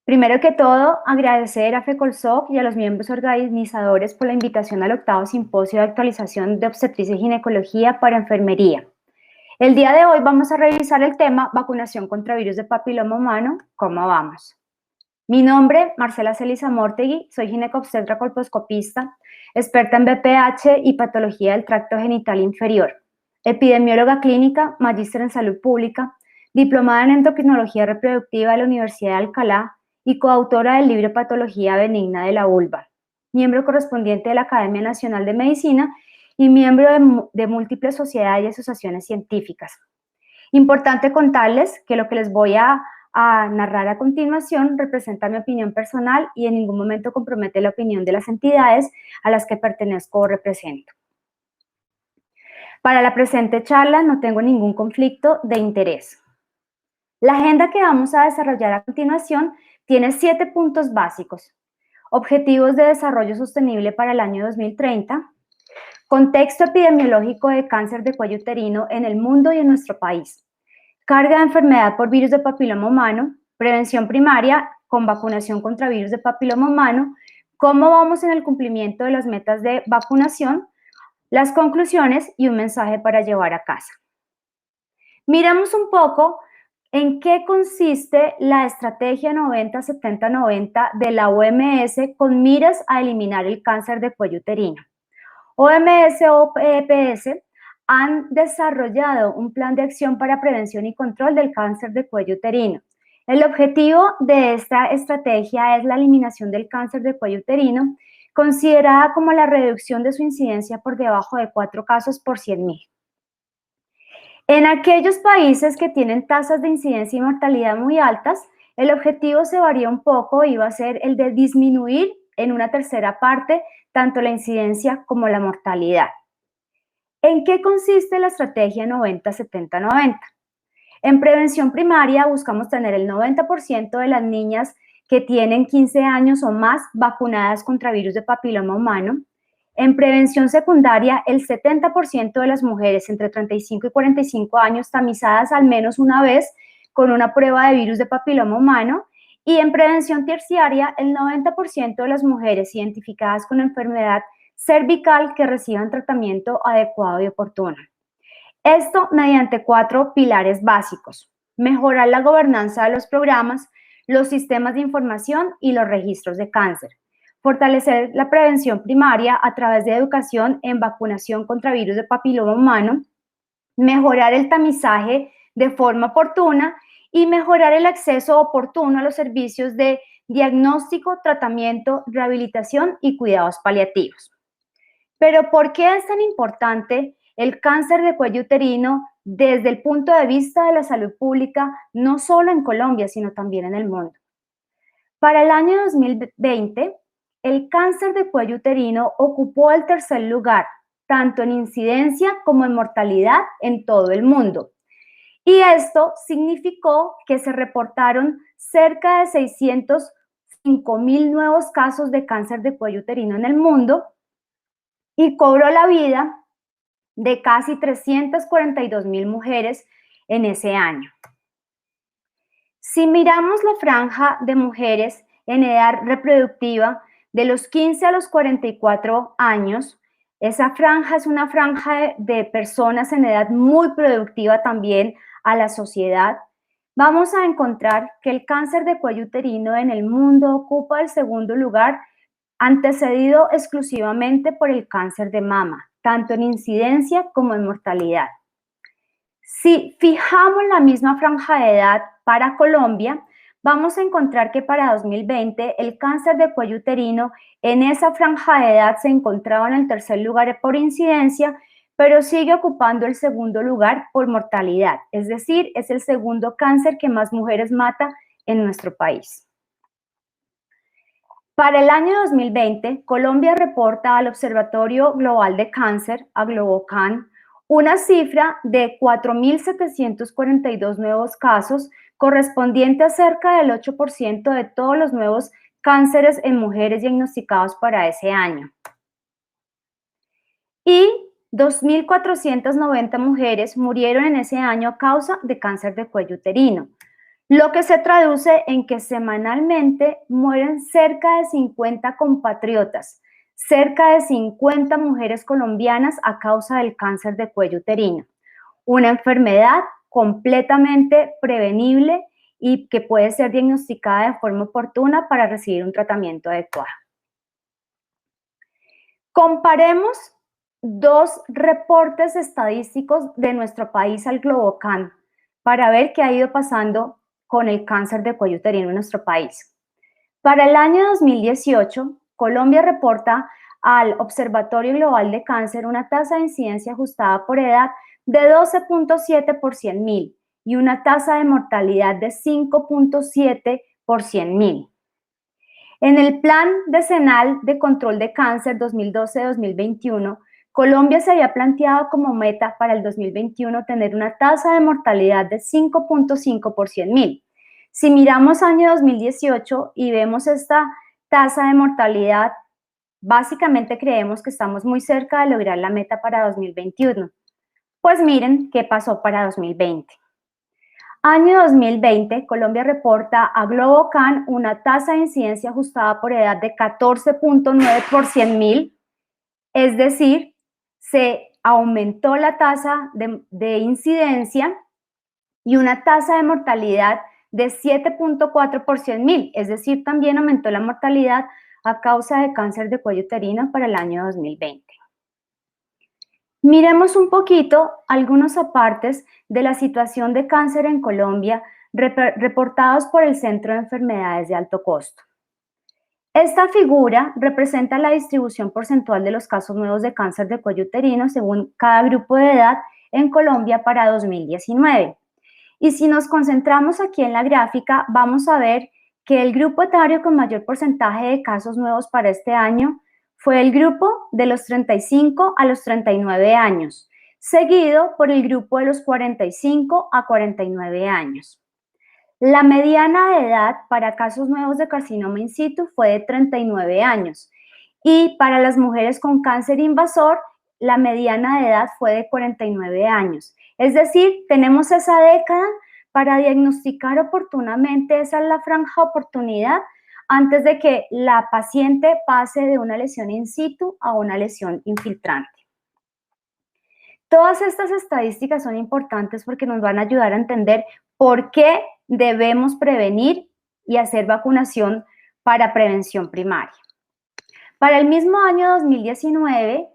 Primero que todo, agradecer a FECOLSOC y a los miembros organizadores por la invitación al octavo simposio de actualización de obstetricia y ginecología para enfermería. El día de hoy vamos a revisar el tema vacunación contra virus de papiloma humano. ¿Cómo vamos? Mi nombre, Marcela Celisa Mortegui, soy ginecobstetra colposcopista, experta en BPH y patología del tracto genital inferior, epidemióloga clínica, magíster en salud pública, diplomada en endocrinología reproductiva de la Universidad de Alcalá y coautora del libro Patología benigna de la vulva, miembro correspondiente de la Academia Nacional de Medicina y miembro de múltiples sociedades y asociaciones científicas. Importante contarles que lo que les voy a narrar a continuación representa mi opinión personal y en ningún momento compromete la opinión de las entidades a las que pertenezco o represento. Para la presente charla no tengo ningún conflicto de interés. La agenda que vamos a desarrollar a continuación tiene 7 puntos básicos. Objetivos de desarrollo sostenible para el año 2030, contexto epidemiológico de cáncer de cuello uterino en el mundo y en nuestro país, carga de enfermedad por virus de papiloma humano, prevención primaria con vacunación contra virus de papiloma humano, cómo vamos en el cumplimiento de las metas de vacunación, las conclusiones y un mensaje para llevar a casa. Miramos un poco en qué consiste la estrategia 90-70-90 de la OMS con miras a eliminar el cáncer de cuello uterino. OMS o EPS han desarrollado un plan de acción para prevención y control del cáncer de cuello uterino. El objetivo de esta estrategia es la eliminación del cáncer de cuello uterino, considerada como la reducción de su incidencia por debajo de 4 casos por 100.000. En aquellos países que tienen tasas de incidencia y mortalidad muy altas, el objetivo se varía un poco y va a ser el de disminuir en una tercera parte tanto la incidencia como la mortalidad. ¿En qué consiste la estrategia 90-70-90? En prevención primaria buscamos tener el 90% de las niñas que tienen 15 años o más vacunadas contra virus de papiloma humano. En prevención secundaria, el 70% de las mujeres entre 35 y 45 años tamizadas al menos una vez con una prueba de virus de papiloma humano. Y en prevención terciaria, el 90% de las mujeres identificadas con enfermedad cervical que reciban tratamiento adecuado y oportuno. Esto mediante 4 pilares básicos: mejorar la gobernanza de los programas, los sistemas de información y los registros de cáncer. Fortalecer la prevención primaria a través de educación en vacunación contra virus de papiloma humano, mejorar el tamizaje de forma oportuna y mejorar el acceso oportuno a los servicios de diagnóstico, tratamiento, rehabilitación y cuidados paliativos. Pero ¿por qué es tan importante el cáncer de cuello uterino desde el punto de vista de la salud pública, no solo en Colombia, sino también en el mundo? Para el año 2020, el cáncer de cuello uterino ocupó el tercer lugar, tanto en incidencia como en mortalidad en todo el mundo. Y esto significó que se reportaron cerca de 605.000 nuevos casos de cáncer de cuello uterino en el mundo y cobró la vida de casi 342.000 mujeres en ese año. Si miramos la franja de mujeres en edad reproductiva de los 15 a los 44 años, esa franja es una franja de personas en edad muy productiva también a la sociedad. Vamos a encontrar que el cáncer de cuello uterino en el mundo ocupa el segundo lugar, antecedido exclusivamente por el cáncer de mama, tanto en incidencia como en mortalidad. Si fijamos la misma franja de edad para Colombia, vamos a encontrar que para 2020 el cáncer de cuello uterino en esa franja de edad se encontraba en el tercer lugar por incidencia, pero sigue ocupando el segundo lugar por mortalidad, es decir, es el segundo cáncer que más mujeres mata en nuestro país. Para el año 2020, Colombia reporta al Observatorio Global de Cáncer, a Globocan, una cifra de 4.742 nuevos casos, correspondiente a cerca del 8% de todos los nuevos cánceres en mujeres diagnosticados para ese año. Y 2.490 mujeres murieron en ese año a causa de cáncer de cuello uterino. lo que se traduce en que semanalmente mueren cerca de 50 compatriotas, cerca de 50 mujeres colombianas a causa del cáncer de cuello uterino, una enfermedad completamente prevenible y que puede ser diagnosticada de forma oportuna para recibir un tratamiento adecuado. Comparemos dos reportes estadísticos de nuestro país al Globocan para ver qué ha ido pasando con el cáncer de cuello uterino en nuestro país. Para el año 2018, Colombia reporta al Observatorio Global de Cáncer una tasa de incidencia ajustada por edad de 12.7 por 100.000 y una tasa de mortalidad de 5.7 por 100.000. En el Plan Decenal de Control de Cáncer 2012-2021, Colombia se había planteado como meta para el 2021 tener una tasa de mortalidad de 5.5 por 100.000. Si miramos año 2018 y vemos esta tasa de mortalidad, básicamente creemos que estamos muy cerca de lograr la meta para 2021. Pues miren qué pasó para 2020. Año 2020, Colombia reporta a Globocan una tasa de incidencia ajustada por edad de 14.9 por 100.000, es decir, se aumentó la tasa de incidencia y una tasa de mortalidad de 7.4 por 100.000, es decir, también aumentó la mortalidad a causa de cáncer de cuello uterino para el año 2020. Miremos un poquito algunos apartes de la situación de cáncer en Colombia reportados por el Centro de Enfermedades de Alto Costo. Esta figura representa la distribución porcentual de los casos nuevos de cáncer de cuello uterino según cada grupo de edad en Colombia para 2019. Y si nos concentramos aquí en la gráfica, vamos a ver que el grupo etario con mayor porcentaje de casos nuevos para este año fue el grupo de los 35 a los 39 años, seguido por el grupo de los 45 a 49 años. La mediana de edad para casos nuevos de carcinoma in situ fue de 39 años y para las mujeres con cáncer invasor, la mediana de edad fue de 49 años. Es decir, tenemos esa década para diagnosticar oportunamente, esa es la franja de oportunidad antes de que la paciente pase de una lesión in situ a una lesión infiltrante. Todas estas estadísticas son importantes porque nos van a ayudar a entender por qué debemos prevenir y hacer vacunación para prevención primaria. Para el mismo año 2019,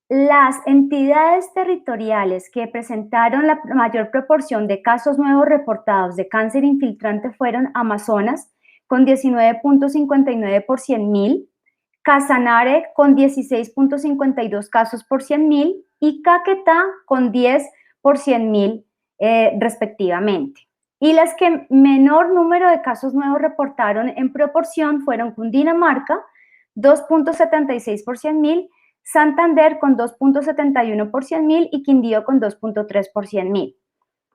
las entidades territoriales que presentaron la mayor proporción de casos nuevos reportados de cáncer infiltrante fueron Amazonas, con 19.59 por 100.000, Casanare con 16.52 casos por 100.000 y Caquetá con 10 por 100.000 respectivamente. Y las que menor número de casos nuevos reportaron en proporción fueron Cundinamarca, 2.76 por 100.000, Santander con 2.71 por 100.000 y Quindío con 2.3 por 100.000.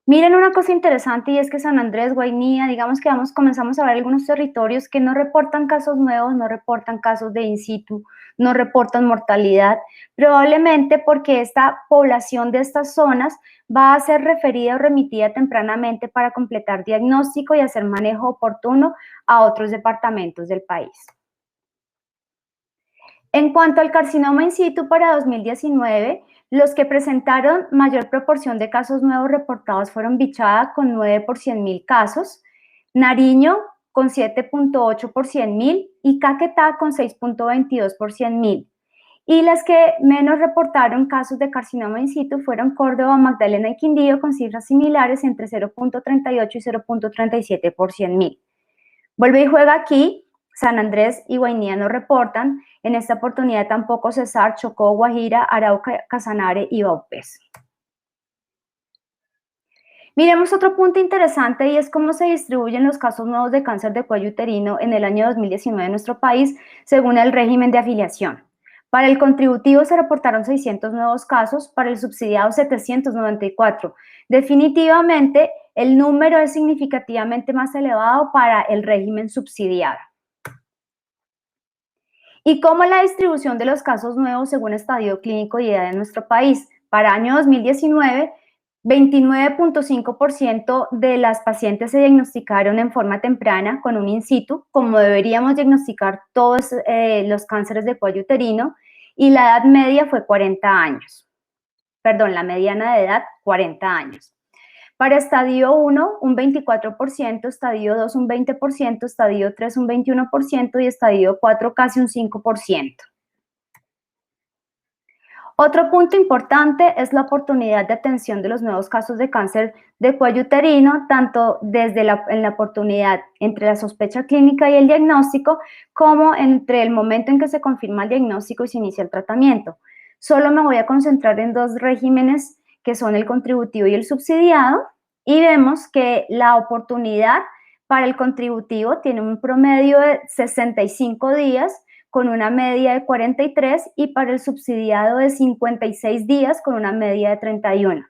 Miren una cosa interesante y es que San Andrés, Guainía, digamos que comenzamos a ver algunos territorios que no reportan casos nuevos, no reportan casos de in situ, no reportan mortalidad, probablemente porque esta población de estas zonas va a ser referida o remitida tempranamente para completar diagnóstico y hacer manejo oportuno a otros departamentos del país. En cuanto al carcinoma in situ para 2019, los que presentaron mayor proporción de casos nuevos reportados fueron Bichada con 9 por 100.000 casos, Nariño con 7.8 por 100.000 y Caquetá con 6.22 por 100.000. Y las que menos reportaron casos de carcinoma in situ fueron Córdoba, Magdalena y Quindío con cifras similares entre 0.38 y 0.37 por 100.000. Vuelve y juega aquí. San Andrés y Guainía no reportan. En esta oportunidad tampoco Cesar, Chocó, Guajira, Arauca, Casanare y Vaupés. Miremos otro punto interesante y es cómo se distribuyen los casos nuevos de cáncer de cuello uterino en el año 2019 en nuestro país según el régimen de afiliación. Para el contributivo se reportaron 600 nuevos casos, para el subsidiado 794. Definitivamente el número es significativamente más elevado para el régimen subsidiado. ¿Y cómo es la distribución de los casos nuevos según estadio clínico y edad en nuestro país? Para año 2019, 29.5% de las pacientes se diagnosticaron en forma temprana con un in situ, como deberíamos diagnosticar todos los cánceres de cuello uterino, y la edad media fue 40 años. Perdón, la mediana de edad, 40 años. Para estadio 1, un 24%, estadio 2, un 20%, estadio 3, un 21% y estadio 4, casi un 5%. Otro punto importante es la oportunidad de atención de los nuevos casos de cáncer de cuello uterino, tanto desde en la oportunidad entre la sospecha clínica y el diagnóstico, como entre el momento en que se confirma el diagnóstico y se inicia el tratamiento. Solo me voy a concentrar en dos regímenes que son el contributivo y el subsidiado, y vemos que la oportunidad para el contributivo tiene un promedio de 65 días, con una media de 43, y para el subsidiado de 56 días con una media de 31.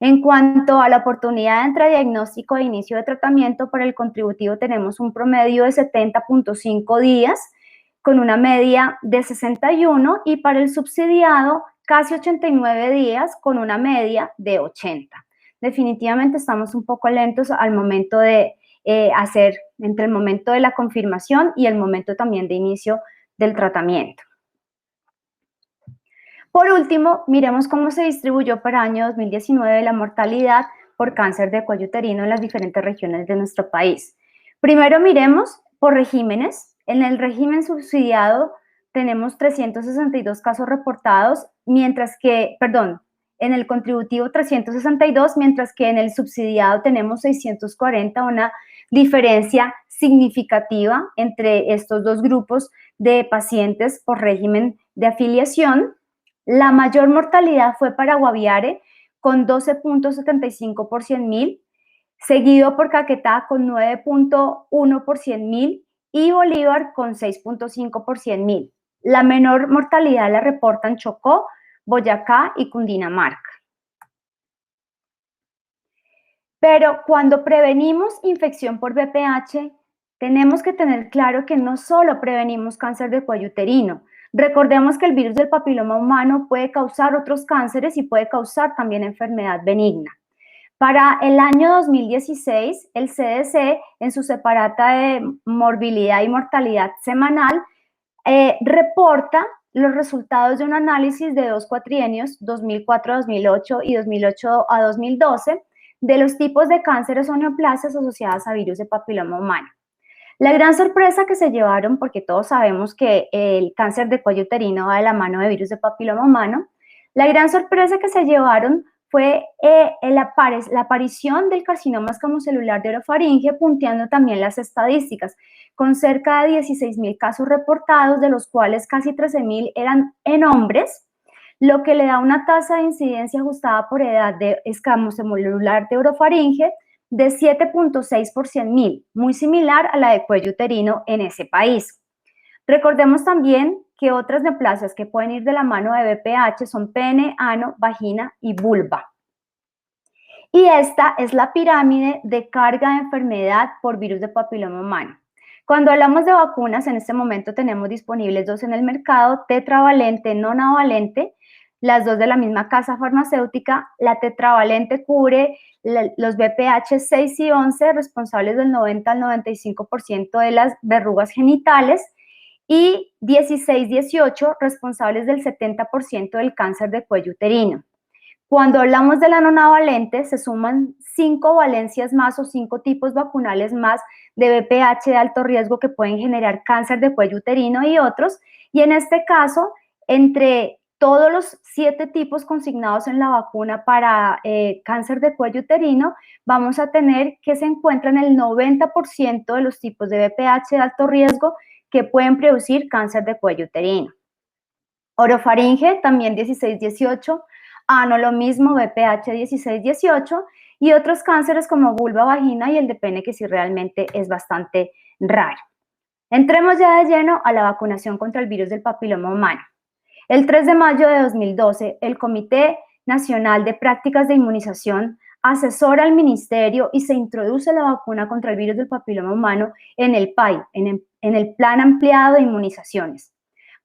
En cuanto a la oportunidad entre diagnóstico e inicio de tratamiento, para el contributivo tenemos un promedio de 70.5 días con una media de 61, y para el subsidiado casi 89 días con una media de 80. Definitivamente estamos un poco lentos al momento de hacer, entre el momento de la confirmación y el momento también de inicio del tratamiento. Por último, miremos cómo se distribuyó para año 2019 la mortalidad por cáncer de cuello uterino en las diferentes regiones de nuestro país. Primero miremos por regímenes. En el régimen subsidiado tenemos 362 casos reportados, en el contributivo 362, mientras que en el subsidiado tenemos 640, una diferencia significativa entre estos dos grupos de pacientes por régimen de afiliación. La mayor mortalidad fue para Guaviare, con 12.75 por 100.000, seguido por Caquetá con 9.1 por 100.000 y Bolívar con 6.5 por 100.000. La menor mortalidad la reportan Chocó, Boyacá y Cundinamarca. Pero cuando prevenimos infección por VPH, tenemos que tener claro que no solo prevenimos cáncer de cuello uterino. Recordemos que el virus del papiloma humano puede causar otros cánceres y puede causar también enfermedad benigna. Para el año 2016, el CDC, en su separata de morbilidad y mortalidad semanal, reporta los resultados de un análisis de 2 cuatrienios, 2004 a 2008 y 2008 a 2012, de los tipos de cánceres o neoplasias asociadas a virus de papiloma humano. La gran sorpresa que se llevaron, porque todos sabemos que el cáncer de cuello uterino va de la mano de virus de papiloma humano, la gran sorpresa que se llevaron fue la aparición del carcinoma escamocelular de orofaringe, punteando también las estadísticas, con cerca de 16.000 casos reportados, de los cuales casi 13.000 eran en hombres, lo que le da una tasa de incidencia ajustada por edad de escamocelular de orofaringe de 7.6 por 100.000, muy similar a la de cuello uterino en ese país. Recordemos también que otras neoplasias que pueden ir de la mano de VPH son pene, ano, vagina y vulva. Y esta es la pirámide de carga de enfermedad por virus de papiloma humano. Cuando hablamos de vacunas, en este momento tenemos disponibles 2 en el mercado, tetravalente, nonavalente, las 2 de la misma casa farmacéutica. La tetravalente cubre los VPH 6 y 11, responsables del 90 al 95% de las verrugas genitales, y 16-18, responsables del 70% del cáncer de cuello uterino. Cuando hablamos de la nonavalente, se suman 5 valencias más o 5 tipos vacunales más de VPH de alto riesgo que pueden generar cáncer de cuello uterino y otros, y en este caso, entre todos los 7 tipos consignados en la vacuna para cáncer de cuello uterino, vamos a tener que se encuentran el 90% de los tipos de VPH de alto riesgo que pueden producir cáncer de cuello uterino. Orofaringe, también 16-18, ano lo mismo, VPH 16-18, y otros cánceres como vulva, vagina y el de pene, que sí realmente es bastante raro. Entremos ya de lleno a la vacunación contra el virus del papiloma humano. El 3 de mayo de 2012, el Comité Nacional de Prácticas de Inmunización asesora al Ministerio y se introduce la vacuna contra el virus del papiloma humano en el PAI, en el Plan Ampliado de Inmunizaciones.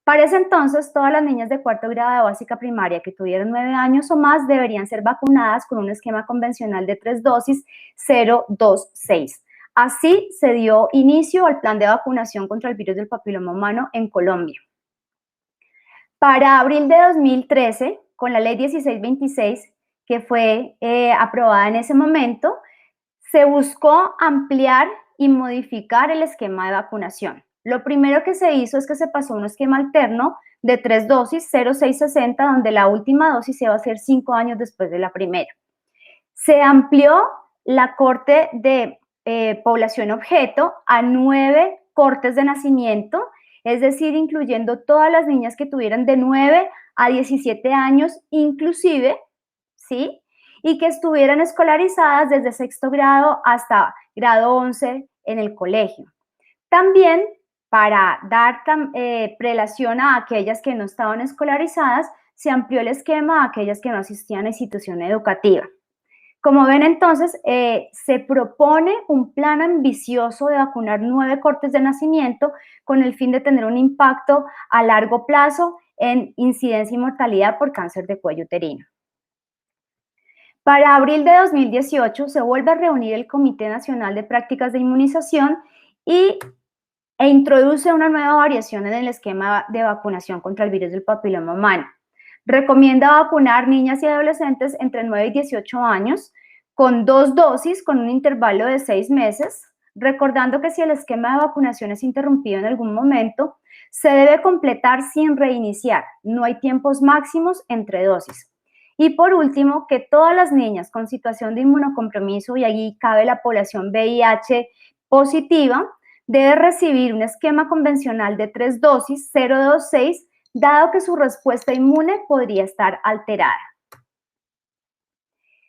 Para ese entonces, todas las niñas de cuarto grado de básica primaria que tuvieran 9 años o más deberían ser vacunadas con un esquema convencional de 3 dosis 026. Así se dio inicio al plan de vacunación contra el virus del papiloma humano en Colombia. Para abril de 2013, con la ley 1626, que fue aprobada en ese momento, se buscó ampliar y modificar el esquema de vacunación. Lo primero que se hizo es que se pasó a un esquema alterno de 3 dosis, 0,660, donde la última dosis se va a hacer 5 años después de la primera. Se amplió la corte de población objeto a 9 cortes de nacimiento, es decir, incluyendo todas las niñas que tuvieran de 9 a 17 años inclusive, ¿sí? Y que estuvieran escolarizadas desde sexto grado hasta grado 11 en el colegio. También, para dar prelación a aquellas que no estaban escolarizadas, se amplió el esquema a aquellas que no asistían a institución educativa. Como ven, entonces, se propone un plan ambicioso de vacunar 9 cortes de nacimiento con el fin de tener un impacto a largo plazo en incidencia y mortalidad por cáncer de cuello uterino. Para abril de 2018 se vuelve a reunir el Comité Nacional de Prácticas de Inmunización e introduce una nueva variación en el esquema de vacunación contra el virus del papiloma humano. Recomienda vacunar niñas y adolescentes entre 9 y 18 años con 2 dosis con un intervalo de 6 meses, recordando que si el esquema de vacunación es interrumpido en algún momento, se debe completar sin reiniciar. No hay tiempos máximos entre dosis. Y por último, que todas las niñas con situación de inmunocompromiso, y allí cabe la población VIH positiva, debe recibir un esquema convencional de 3 dosis 026, dado que su respuesta inmune podría estar alterada.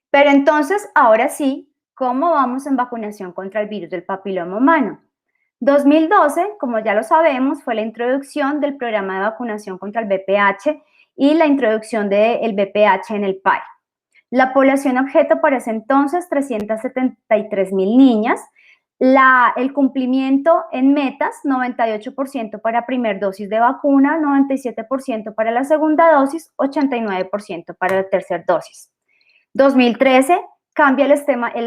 Pero entonces, ahora sí, ¿cómo vamos en vacunación contra el virus del papiloma humano? 2012, como ya lo sabemos, fue la introducción del programa de vacunación contra el VPH y la introducción del VPH en el PAI. La población objeto para ese entonces, 373,000 niñas. El cumplimiento en metas, 98% para primer dosis de vacuna, 97% para la segunda dosis, 89% para la tercera dosis. 2013, cambia el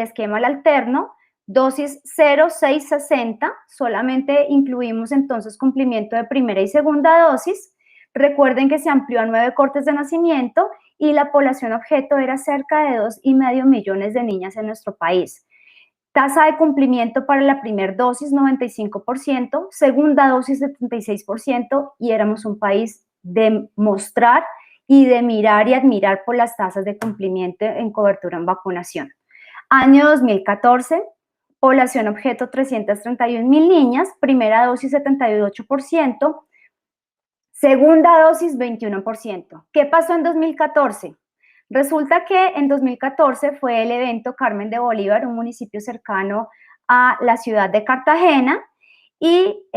esquema al alterno, dosis 0,660, solamente incluimos entonces cumplimiento de primera y segunda dosis. Recuerden que se amplió a 9 cortes de nacimiento y la población objeto era cerca de 2,5 millones de niñas en nuestro país. Tasa de cumplimiento para la primera dosis, 95%, segunda dosis, 76%, y éramos un país de mostrar y de mirar y admirar por las tasas de cumplimiento en cobertura en vacunación. Año 2014, población objeto 331,000 niñas, primera dosis 78%, segunda dosis 21%. ¿Qué pasó en 2014? Resulta que en 2014 fue el evento Carmen de Bolívar, un municipio cercano a la ciudad de Cartagena, y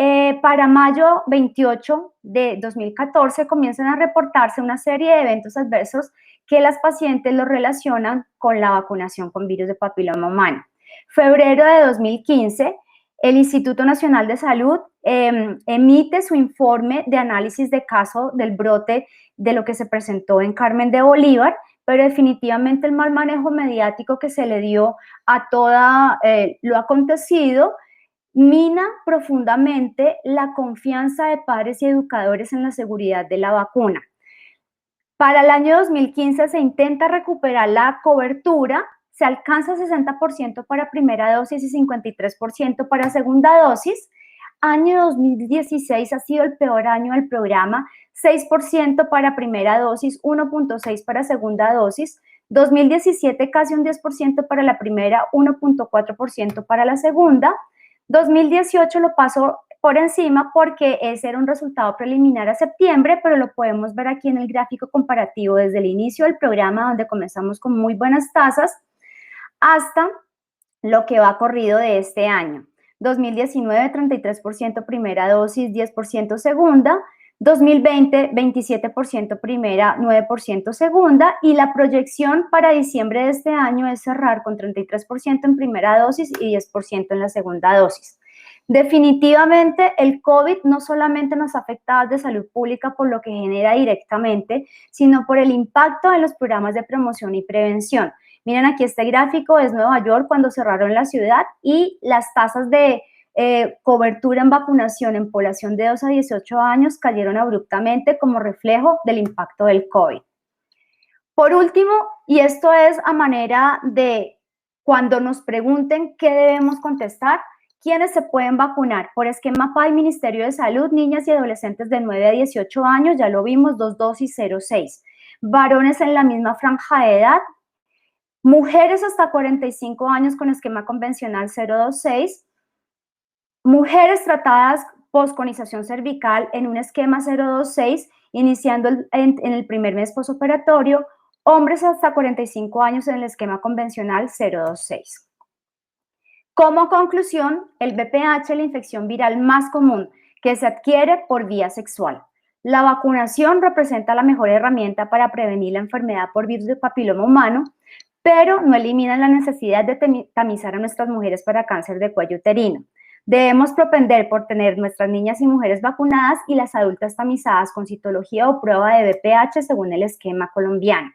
para mayo 28 de 2014 comienzan a reportarse una serie de eventos adversos que las pacientes los relacionan con la vacunación con virus de papiloma humano. Febrero de 2015, el Instituto Nacional de Salud emite su informe de análisis de caso del brote de lo que se presentó en Carmen de Bolívar, pero definitivamente el mal manejo mediático que se le dio a todo lo acontecido mina profundamente la confianza de padres y educadores en la seguridad de la vacuna. Para el año 2015 se intenta recuperar la cobertura, se alcanza 60% para primera dosis y 53% para segunda dosis. Año 2016 ha sido el peor año del programa, 6% para primera dosis, 1,6% para segunda dosis. 2017 casi un 10% para la primera, 1,4% para la segunda. 2018 lo pasó por encima porque ese era un resultado preliminar a septiembre, pero lo podemos ver aquí en el gráfico comparativo desde el inicio del programa, donde comenzamos con muy buenas tasas, hasta lo que va corrido de este año. 2019, 33% primera dosis, 10% segunda. 2020, 27% primera, 9% segunda. Y la proyección para diciembre de este año es cerrar con 33% en primera dosis y 10% en la segunda dosis. Definitivamente el COVID no solamente nos ha afectado de salud pública por lo que genera directamente, sino por el impacto en los programas de promoción y prevención. Miren aquí este gráfico, es Nueva York cuando cerraron la ciudad y las tasas de cobertura en vacunación en población de 2 a 18 años cayeron abruptamente como reflejo del impacto del COVID. Por último, y esto es a manera de cuando nos pregunten qué debemos contestar, ¿quiénes se pueden vacunar? Por esquema PAI, Ministerio de Salud, niñas y adolescentes de 9 a 18 años, ya lo vimos, 2 dosis, 0,6. Varones en la misma franja de edad, mujeres hasta 45 años con esquema convencional 0,26, mujeres tratadas posconización cervical en un esquema 0,26, iniciando en el primer mes posoperatorio, hombres hasta 45 años en el esquema convencional 0,26. Como conclusión, el VPH es la infección viral más común que se adquiere por vía sexual. La vacunación representa la mejor herramienta para prevenir la enfermedad por virus de papiloma humano, pero no elimina la necesidad de tamizar a nuestras mujeres para cáncer de cuello uterino. Debemos propender por tener nuestras niñas y mujeres vacunadas y las adultas tamizadas con citología o prueba de VPH según el esquema colombiano.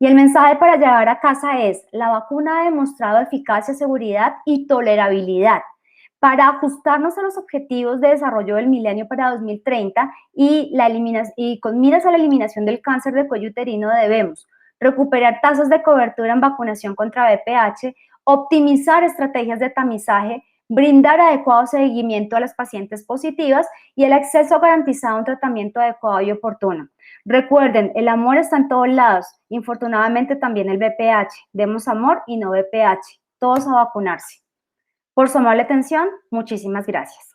Y el mensaje para llevar a casa es: la vacuna ha demostrado eficacia, seguridad y tolerabilidad para ajustarnos a los objetivos de desarrollo del milenio para 2030 y con miras a la eliminación del cáncer de cuello uterino debemos recuperar tasas de cobertura en vacunación contra VPH, optimizar estrategias de tamizaje, brindar adecuado seguimiento a las pacientes positivas y el acceso garantizado a un tratamiento adecuado y oportuno. Recuerden, el amor está en todos lados, infortunadamente también el VPH. Demos amor y no VPH. Todos a vacunarse. Por su amable atención, muchísimas gracias.